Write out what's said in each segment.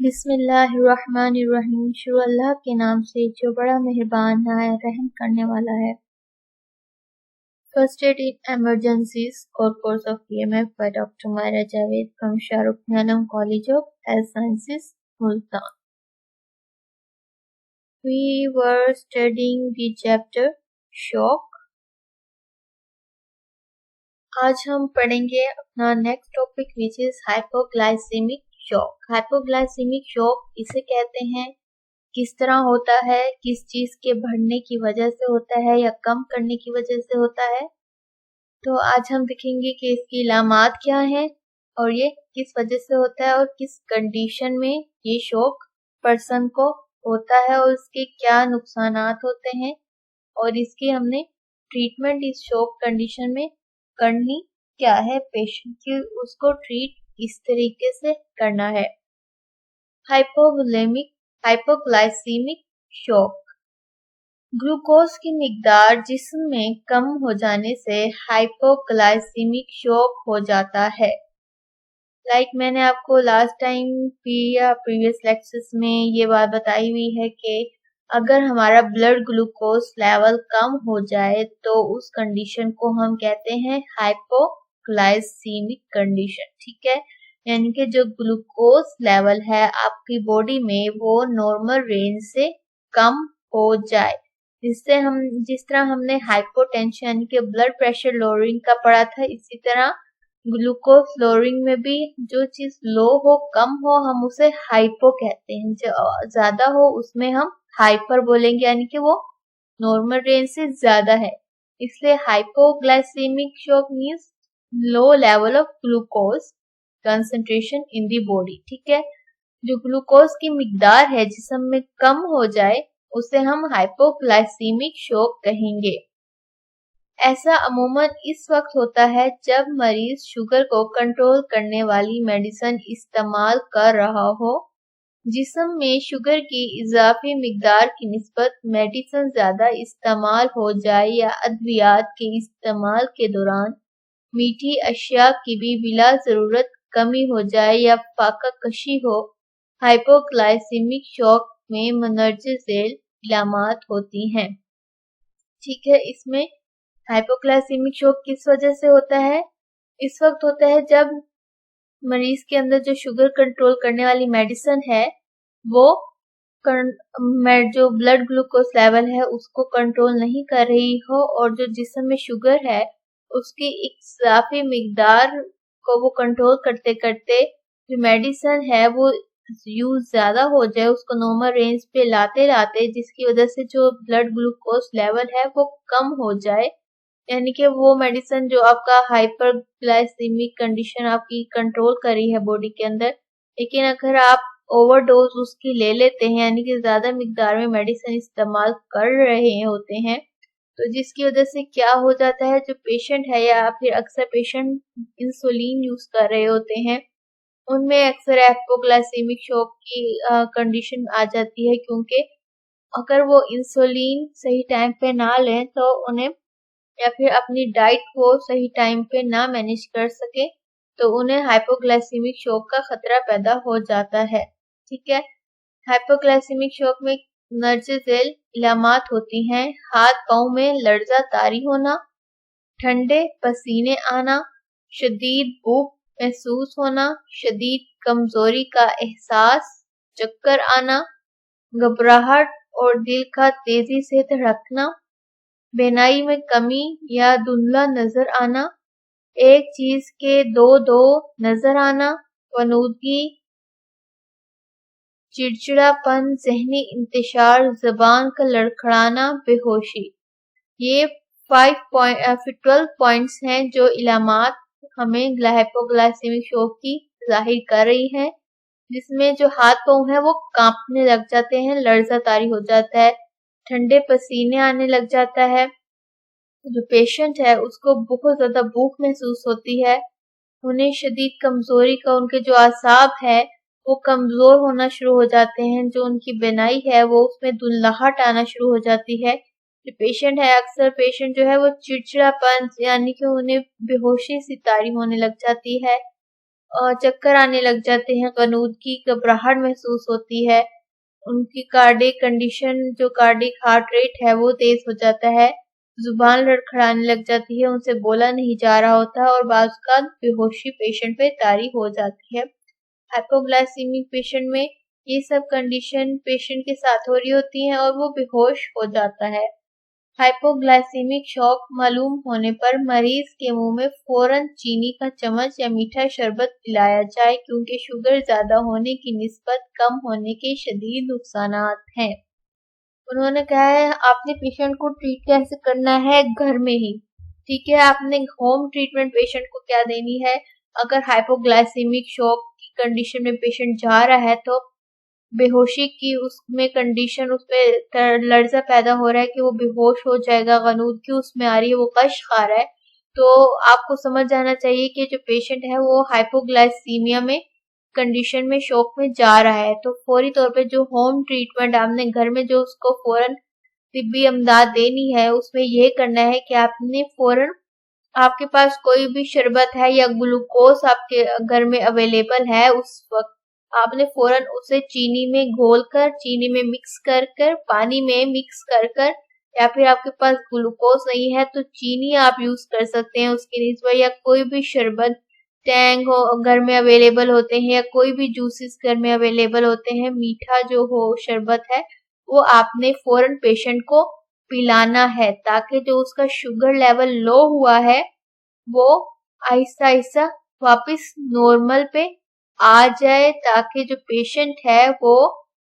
बिस्मिल्लाहिर्रहमानिर्रहीम। शुरू अल्लाह के नाम से जो बड़ा मेहरबान नहायत रहम करने वाला है। फर्स्ट एड इन एमरजेंसीज और course of PMF by Dr. Myra Javed from Shahrukh Alam College of Health Sciences, Multan. We were studying the chapter shock. आज हम पढ़ेंगे अपना next topic which is hypoglycaemic shock. Hypoglycaemic shock इसे कहते हैं, किस तरह होता है, किस चीज के बढ़ने की वजह से होता है या कम करने की वजह से होता है। तो आज हम देखेंगे कि इसकी इलामात क्या है और ये किस वजह से होता है और किस कंडीशन में ये शॉक पर्सन को होता है और इसके क्या नुकसानात होते हैं और इसकी हमने ट्रीटमेंट इस शॉक कंडीशन में करनी क्या है, पेशेंट की उसको ट्रीट किस तरीके से करना है। हाइपोग्लाइसीमिक शॉक, ग्लूकोज की मिकदार जिस्म में कम हो जाने से हाइपोग्लाइसीमिक शॉक हो जाता है। मैंने आपको लास्ट टाइम या प्रीवियस लेक्चर्स में ये बात बताई हुई है कि अगर हमारा ब्लड ग्लूकोज लेवल कम हो जाए तो उस कंडीशन को हम कहते हैं हाइपोग्लाइसीमिक कंडीशन। ठीक है, यानी कि जो ग्लूकोज लेवल है आपकी बॉडी में वो नॉर्मल रेंज से कम हो जाए, जिस तरह हमने हाइपोटेंशन यानी कि ब्लड प्रेशर लोअरिंग का पढ़ा था, इसी तरह ग्लूकोज लोअरिंग में भी जो चीज लो हो, कम हो, हम उसे हाइपो कहते हैं। जो ज्यादा हो उसमें हम हाइपर बोलेंगे, यानी कि वो नॉर्मल रेंज से ज्यादा है। इसलिए hypoglycaemic shock means low level of glucose concentration in the body. ठीक है, जो ग्लूकोज की मिकदार है जिस्म में कम हो जाए उसे हम हाइपोग्लाइसेमिक शॉक कहेंगे। ऐसा अमूमन इस वक्त होता है जब मरीज शुगर को कंट्रोल करने वाली मेडिसिन इस्तेमाल कर रहा हो। जिस्म में शुगर की इजाफी मिकदार की निस्बत मेडिसिन ज्यादा इस्तेमाल हो जाए या अद्वियात के इस्तेमाल के दौरान मीठी अशिया की भी बिला जरूरत कमी हो जाए या फाका कशी हो, हाइपोग्लाइसेमिक शॉक में मंदरजे झेल इलामात होती हैं। ठीक है, इसमें हाइपोग्लाइसेमिक शॉक किस वजह से होता है? इस वक्त होता है जब मरीज के अंदर जो शुगर कंट्रोल करने वाली मेडिसिन है वो जो ब्लड ग्लूकोज लेवल है उसको कंट्रोल नहीं कर रही हो और जो जिस्म में शुगर है उसकी इजाफी मिकदार को वो कंट्रोल करते करते जो मेडिसिन है वो यूज ज्यादा हो जाए, उसको नॉर्मल रेंज पे लाते लाते, जिसकी वजह से जो ब्लड ग्लूकोज लेवल है वो कम हो जाए, यानी कि वो मेडिसिन जो आपका हाइपरग्लाइसेमिक कंडीशन आपकी कंट्रोल करी है बॉडी के अंदर, लेकिन अगर आप ओवरडोज उसकी ले लेते हैं यानी कि ज्यादा मिकदार में मेडिसिन इस्तेमाल कर रहे होते हैं, तो जिसकी वजह से क्या हो जाता है, जो पेशेंट है या फिर अक्सर पेशेंट इंसुलिन यूज कर रहे होते हैं उनमें अक्सर हाइपोग्लाइसेमिक शॉक की कंडीशन आ जाती है, क्योंकि अगर वो इंसुलिन सही टाइम पे ना लें तो उन्हें या फिर अपनी डाइट को सही टाइम पे ना मैनेज कर सके तो उन्हें हाइपोग्लाइसेमिक शॉक का खतरा पैदा हो जाता है। ठीक है, हाइपोग्लाइसेमिक शॉक में नर्जे झेल इलामात होती हैं। हाथ पाँव में लर्जा तारी होना, ठंडे पसीने आना, शदीद भूख महसूस होना, शदीद कमजोरी का एहसास, चक्कर आना, घबराहट और दिल का तेजी से धड़कना, बेनाई में कमी या धुंधला नजर आना, एक चीज के दो नजर आना, वनूदगी, चिड़चिड़ापन, जहनी इंतशार, जबान का लड़खड़ाना, बेहोशी। ये 12 पॉइंट्स हैं जो इलामात हमें हाइपोग्लाइसेमिक शॉक की जाहिर कर रही है, जिसमें जो हाथ पाँव है वो कांपने लग जाते हैं, लर्जा तारी हो जाता है, ठंडे पसीने आने लग जाता है, जो पेशेंट है उसको बहुत ज्यादा भूख महसूस होती है, उन्हें शदीद कमजोरी का, उनके जो आसाब है वो कमजोर होना शुरू हो जाते हैं, जो उनकी बेनाई है वो उसमें धुंधलाहट आना शुरू हो जाती है। जो पेशेंट है, अक्सर पेशेंट जो है वो चिड़चिड़ापन यानी कि उन्हें बेहोशी सी तारी होने लग जाती है चक्कर आने लग जाते हैं, गनूद की घबराहट महसूस होती है, उनकी कार्डियक कंडीशन जो कार्डियक हार्ट रेट है वो तेज हो जाता है, जुबान लड़खड़ाने लग जाती है, उनसे बोला नहीं जा रहा होता और बाज़ बेहोशी पेशेंट पे तारी हो जाती है। हाइपोग्लाइसीमिक पेशेंट में ये सब कंडीशन पेशेंट के साथ हो रही होती हैं और वो बेहोश हो जाता है। हाइपोग्लाइसेमिक शॉक मालूम होने पर मरीज के मुंह में फौरन चीनी का चम्मच या मीठा शरबत पिलाया जाए क्योंकि शुगर ज्यादा होने की निस्बत कम होने के शदीद नुकसानात हैं। उन्होंने कहा है आपने पेशेंट को ट्रीट कैसे करना है, घर में ही। ठीक है, आपने होम ट्रीटमेंट पेशेंट को क्या देनी है। अगर हाइपोग्लाइसेमिक शॉक की कंडीशन में पेशेंट जा रहा है तो बेहोशी की उसमें कंडीशन उसमें लर्जा पैदा हो रहा है कि वो बेहोश हो जाएगा, गनूद की उसमें आ रही है, वो कश खा रहा है, तो आपको समझ जाना चाहिए कि जो पेशेंट है वो हाइपोग्लाइसीमिया में कंडीशन में शॉक में जा रहा है। तो फौरी तौर पे जो होम ट्रीटमेंट आपने घर में जो उसको फौरन तिब्बी इमदाद देनी है उसमें यह करना है कि आपने फौरन आपके पास कोई भी शरबत है या ग्लूकोज आपके घर में अवेलेबल है उस वक्त आपने फौरन उसे चीनी में घोलकर चीनी में मिक्स कर कर पानी में मिक्स कर कर या फिर आपके पास ग्लूकोज नहीं है तो चीनी आप यूज कर सकते हैं उसकी निस्बत, या कोई भी शरबत टैंग हो घर में अवेलेबल होते हैं या कोई भी जूसेस घर में अवेलेबल होते हैं, मीठा जो हो शरबत है वो आपने फौरन पेशेंट को पिलाना है ताकि जो उसका शुगर लेवल लो हुआ है वो आहिस्ता आहिस्ता वापस नॉर्मल पे आ जाए ताकि जो पेशेंट है वो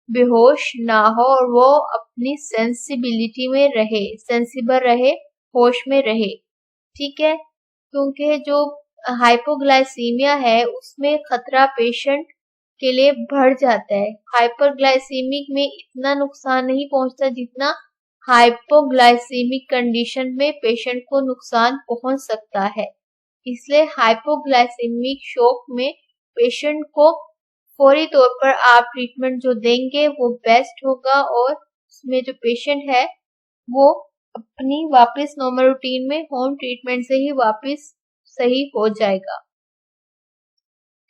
बेहोश ना हो और वो अपनी सेंसिबिलिटी में रहे, सेंसिबल रहे, होश में रहे। ठीक है, क्योंकि जो हाइपोग्लाइसीमिया है उसमें खतरा पेशेंट के लिए बढ़ जाता है। हाइपरग्लाइसीमिक में इतना नुकसान नहीं पहुंचता जितना हाइपोग्लाइसीमिक कंडीशन में पेशेंट को नुकसान पहुंच सकता है। इसलिए हाइपोग्लाइसेमिक शॉक में पेशेंट को फौरी तौर पर आप ट्रीटमेंट जो देंगे वो बेस्ट होगा और उसमें जो पेशेंट है वो अपनी वापस नॉर्मल रूटीन में होम ट्रीटमेंट से ही वापस सही हो जाएगा।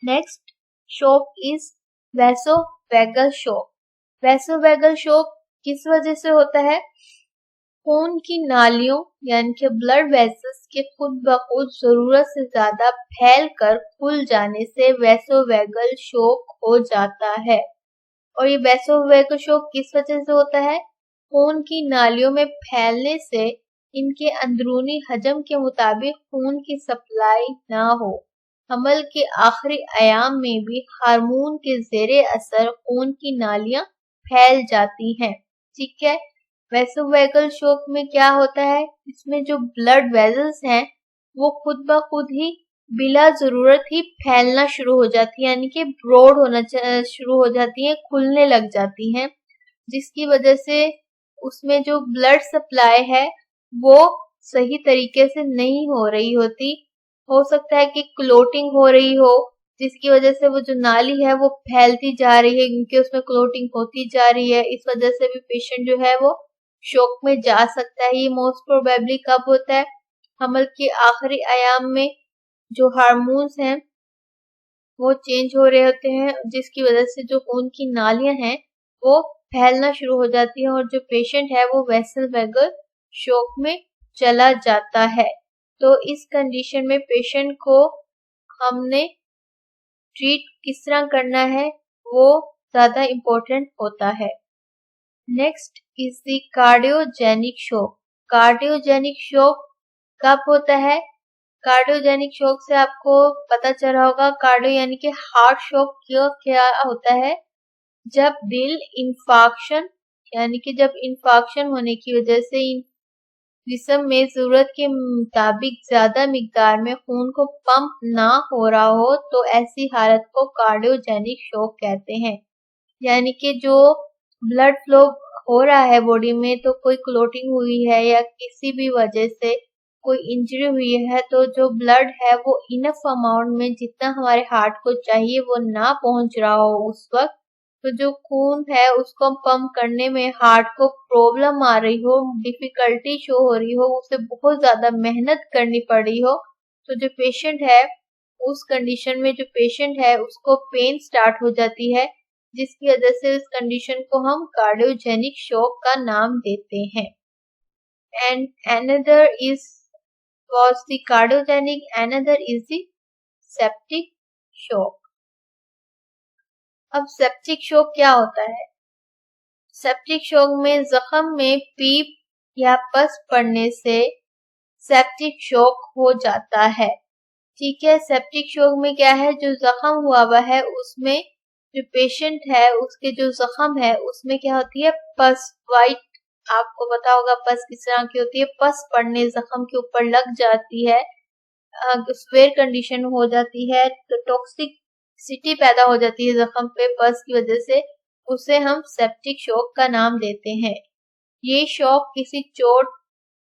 Next shock is vasovagal shock. Vasovagal shock किस वजह से होता है? खून की नालियों यानी कि ब्लड वेसल्स के खुद ब खुद जरूरत से ज्यादा फैल कर खुल जाने से वैसोवैगल शॉक हो जाता है। और ये वैसोवैगल शॉक किस वजह से होता है? खून की नालियों में फैलने से इनके अंदरूनी हजम के मुताबिक खून की सप्लाई ना हो। हमल के आखिरी अयाम में भी हार्मोन के जेरे असर खून की नालियां फैल जाती हैं। ठीक है, वैसोवैगल शॉक में क्या होता है, इसमें जो ब्लड वेसल्स हैं वो खुद ब खुद ही बिला जरूरत ही फैलना शुरू हो जाती है, यानी कि ब्रॉड होना शुरू हो जाती है, खुलने लग जाती हैं, जिसकी वजह से उसमें जो ब्लड सप्लाई है वो सही तरीके से नहीं हो रही होती। हो सकता है कि क्लोटिंग हो रही हो जिसकी वजह से वो जो नाली है वो फैलती जा रही है क्योंकि उसमें क्लोटिंग होती जा रही है। इस वजह से भी पेशेंट जो है वो शॉक में जा सकता है। ये मोस्ट प्रोबेबली कब होता है? हमल के आखिरी आयाम में जो हार्मोन्स हैं वो चेंज हो रहे होते हैं जिसकी वजह से जो खून की नालियां हैं वो फैलना शुरू हो जाती है और जो पेशेंट है वो वैसोवैगल शॉक में चला जाता है। तो इस कंडीशन में पेशेंट को हमने ट्रीट किस तरह करना है वो ज्यादा इम्पोर्टेंट होता है। Next is the cardiogenic shock. Cardiogenic shock कब होता है? कार्डियोजेनिक शॉक से आपको पता चला होगा, कार्डियो यानी कि हार्ट शॉक क्या होता है? जब दिल इंफाक्शन यानी कि जब इंफाक्शन होने की वजह से जिस्म में जरूरत के मुताबिक ज्यादा मिकदार में खून को पंप ना हो रहा हो तो ऐसी हालत को कार्डियोजेनिक शॉक कहते हैं। यानी कि जो ब्लड फ्लो हो रहा है बॉडी में, तो कोई क्लोटिंग हुई है या किसी भी वजह से कोई इंजरी हुई है तो जो ब्लड है वो इनफ अमाउंट में जितना हमारे हार्ट को चाहिए वो ना पहुंच रहा हो उस वक्त, तो जो खून है उसको पंप करने में हार्ट को प्रॉब्लम आ रही हो, डिफिकल्टी शो हो रही हो, उसे बहुत ज्यादा मेहनत करनी पड़ रही हो, तो जो पेशेंट है उस कंडीशन में जो पेशेंट है उसको पेन स्टार्ट हो जाती है, जिसकी वजह से उस कंडीशन को हम कार्डियोजेनिक शॉक का नाम देते हैं। And another is was the cardiogenic, another is the septic shock। अब सेप्टिक शॉक क्या होता है? सेप्टिक शॉक में जख्म में पीप या पस पड़ने से सेप्टिक शॉक हो जाता है। ठीक है, सेप्टिक शॉक में क्या है, जो जख्म हुआ है उसमें जो पेशेंट है उसके जो जख्म है उसमें क्या होती है, पस, वाइट, आपको पता होगा पस किस तरह की होती है, पस पड़ने जख्म के ऊपर लग जाती है, स्वेयर कंडीशन हो जाती है, तो टॉक्सिसिटी पैदा हो जाती है जख्म पे पस की वजह से, उसे हम सेप्टिक शॉक का नाम देते हैं। ये शॉक किसी चोट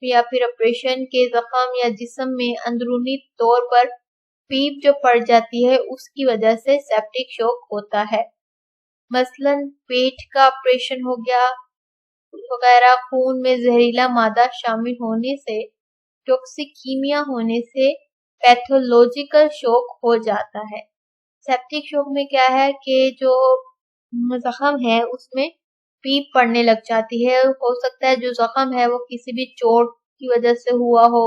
या फिर ऑपरेशन के जख्म या जिस्म में अंदरूनी तौर पर पीप जो पड़ जाती है उसकी वजह से सेप्टिक शॉक होता है। मसलन पेट का ऑपरेशन हो गया वगैरह, खून में जहरीला मादा शामिल होने से, टॉक्सिकीमिया होने से पैथोलॉजिकल शॉक हो जाता है। सेप्टिक शॉक में क्या है कि जो जख्म है उसमें पीप पड़ने लग जाती है, हो सकता है जो जख्म है वो किसी भी चोट की वजह से हुआ हो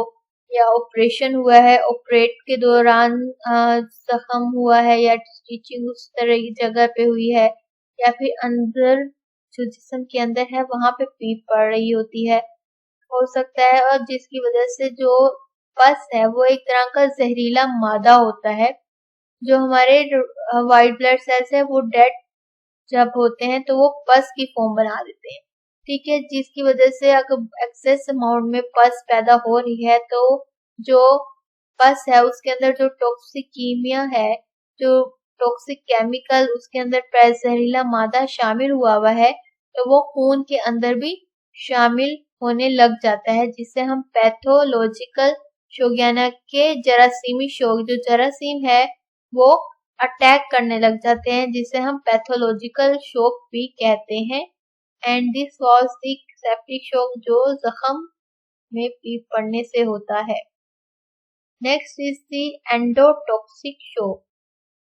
या ऑपरेशन हुआ है, ऑपरेट के दौरान जख्म हुआ है या स्टिचिंग उस तरह की जगह पे हुई है, या फिर अंदर जो जिस्म के अंदर है वहां पे पीप पड़ रही होती है, हो सकता है, और जिसकी वजह से जो पस है वो एक तरह का जहरीला मादा होता है, जो हमारे व्हाइट ब्लड सेल्स है वो डेड जब होते हैं तो वो पस की फॉर्म बना देते हैं। ठीक है, जिसकी वजह से अगर एक्सेस अमाउंट में पस पैदा हो रही है तो जो पस है उसके अंदर जो टॉक्सिकीमिया है, जो टॉक्सिक केमिकल उसके अंदर जहरीला मादा शामिल हुआ है, तो वो खून के अंदर भी शामिल होने लग जाता है, जिसे हम पैथोलॉजिकल शोक यानी के जरासीमी शोक, जो जरासीम है वो अटैक करने लग जाते हैं, जिसे हम पैथोलॉजिकल शोक भी कहते हैं। And this was the septic shock जो जख्म में पीप पड़ने से होता है। Next is the endotoxic shock.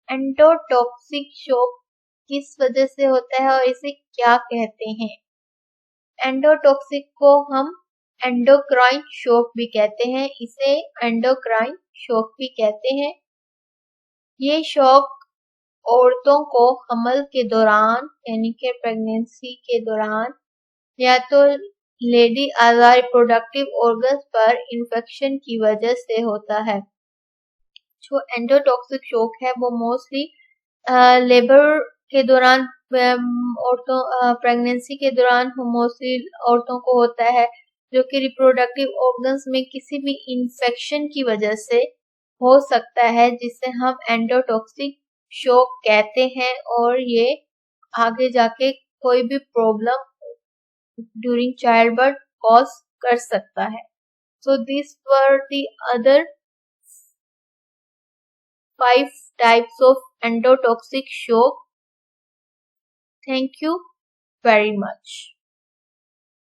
Endotoxic shock किस वजह से होता है और इसे क्या कहते हैं? एंडोटॉक्सिक को हम एंडोक्राइन शॉक भी कहते हैं, इसे एंडोक्राइन शॉक भी कहते हैं। ये शॉक औरतों को हमल के दौरान यानी कि प्रेगनेंसी के दौरान या तो लेडी आधा रिप्रोडक्टिव ऑर्गन्स पर इन्फेक्शन की वजह से होता है। जो एंडोटॉक्सिक शॉक है वो मोस्टली लेबर के दौरान, औरतों प्रेगनेंसी के दौरान मोस्टली औरतों को होता है, जो कि रिप्रोडक्टिव ऑर्गन्स में किसी भी इन्फेक्शन की वजह से हो सकता है, जिसे हम एंडोटॉक्सिक शॉक कहते हैं, और ये आगे जाके कोई भी problem during child birth cause कर सकता है। So these were the other 5 types of endotoxic shock. Thank you very much.